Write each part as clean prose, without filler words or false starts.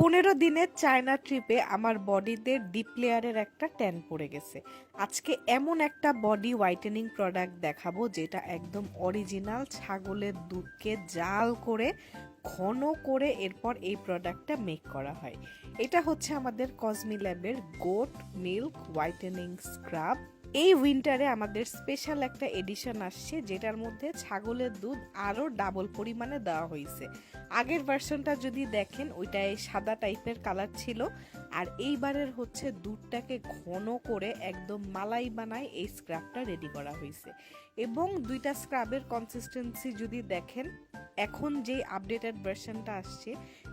15 দিনের চায়না ট্রিপে আমার বডিতে ডিপ লেয়ারের একটা ট্যান পড়ে গেছে। আজকে এমন একটা বডি হোয়াইটেনিং প্রোডাক্ট দেখাবো যেটা একদম অরিজিনাল ছাগলের দুধকে জাল করে ঘন করে এরপর এই প্রোডাক্টটা মেক করা হয়। এটা হচ্ছে আমাদের কসমি ল্যাবের গোট মিল্ক হোয়াইটেনিং স্ক্রাব। এই উইন্টারে আমাদের স্পেশাল একটা এডিশন আসছে যেটার মধ্যে ছাগলের দুধ আরও ডাবল পরিমাণে দেওয়া হয়েছে। আগের ভার্সনটা যদি দেখেন ওইটায় সাদা টাইপের কালার ছিল, আর এইবারের হচ্ছে দুধটাকে ঘন করে একদম মালাই বানায় এই স্ক্রাবটা রেডি করা হয়েছে। এবং দুইটা স্ক্রাবের কনসিস্টেন্সি যদি দেখেন, এখন যে আপডেটেড ভার্সনটা আসছে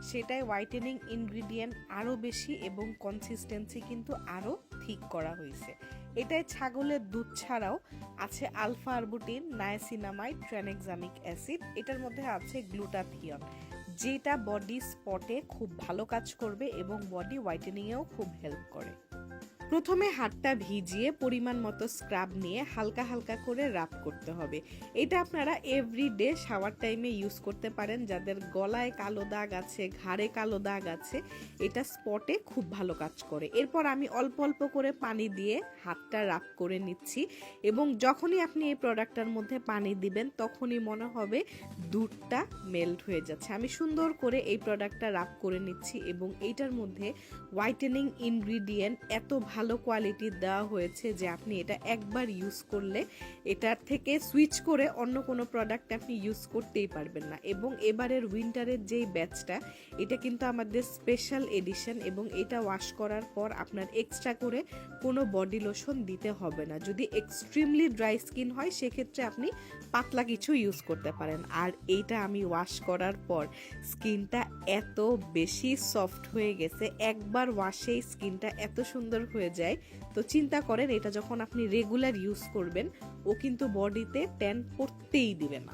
সেটাই হোয়াইটেনিং ইনগ্রিডিয়েন্ট আরও বেশি এবং কনসিস্টেন্সি কিন্তু আরও ঠিক করা হয়েছে। এটায় ছাগলের দুধ ছাড়াও আছে alpha arbutin, niacinamide, tranexamic acid, এটার মধ্যে আছে গ্লুটাথিয়ন, যেটা বডি স্পটে খুব ভালো কাজ করবে এবং বডি হোয়াইটেনিংয়েও খুব হেল্প করে। প্রথমে হাতটা ভিজিয়ে পরিমাণ মতো স্ক্রাব নিয়ে হালকা হালকা করে রাব করতে হবে। এটা আপনারা এভরিডে শাওয়ার টাইমে ইউজ করতে পারেন। যাদের গলায় কালো দাগ আছে, ঘাড়ে কালো দাগ আছে, এটা স্পটে খুব ভালো কাজ করে। এরপর আমি অল্প অল্প করে পানি দিয়ে হাতটা রাব করে নিচ্ছি এবং যখনই আপনি এই প্রোডাক্টটার মধ্যে পানি দিবেন তখনই মনে হবে দুধটা মেল্ট হয়ে যাচ্ছে। আমি সুন্দর করে এই প্রোডাক্টটা রাব করে নিচ্ছি এবং এইটার মধ্যে হোয়াইটেনিং ইনগ্রিডিয়েন্ট এত ভালো কোয়ালিটির দেওয়া হয়েছে যে আপনি এটা একবার ইউজ করলে এটার থেকে সুইচ করে অন্য কোনো প্রোডাক্ট আপনি ইউজ করতেই পারবেন না। এবং এবারের উইন্টারের যেই ব্যাচটা, এটা কিন্তু আমাদের স্পেশাল এডিশন এবং এটা ওয়াশ করার পর আপনার এক্সট্রা করে কোনো বডি লোশন দিতে হবে না। যদি এক্সট্রিমলি ড্রাই স্কিন হয় সেক্ষেত্রে আপনি পাতলা কিছু ইউজ করতে পারেন। আর এইটা আমি ওয়াশ করার পর স্কিনটা এত বেশি সফট হয়ে গেছে, একবার ওয়াশেই স্কিনটা এত সুন্দর হয়ে যায়। তো চিন্তা করেন এটা যখন আপনি রেগুলার ইউজ করবেন ও কিন্তু বডিতে ট্যান পড়তেই দিবে না।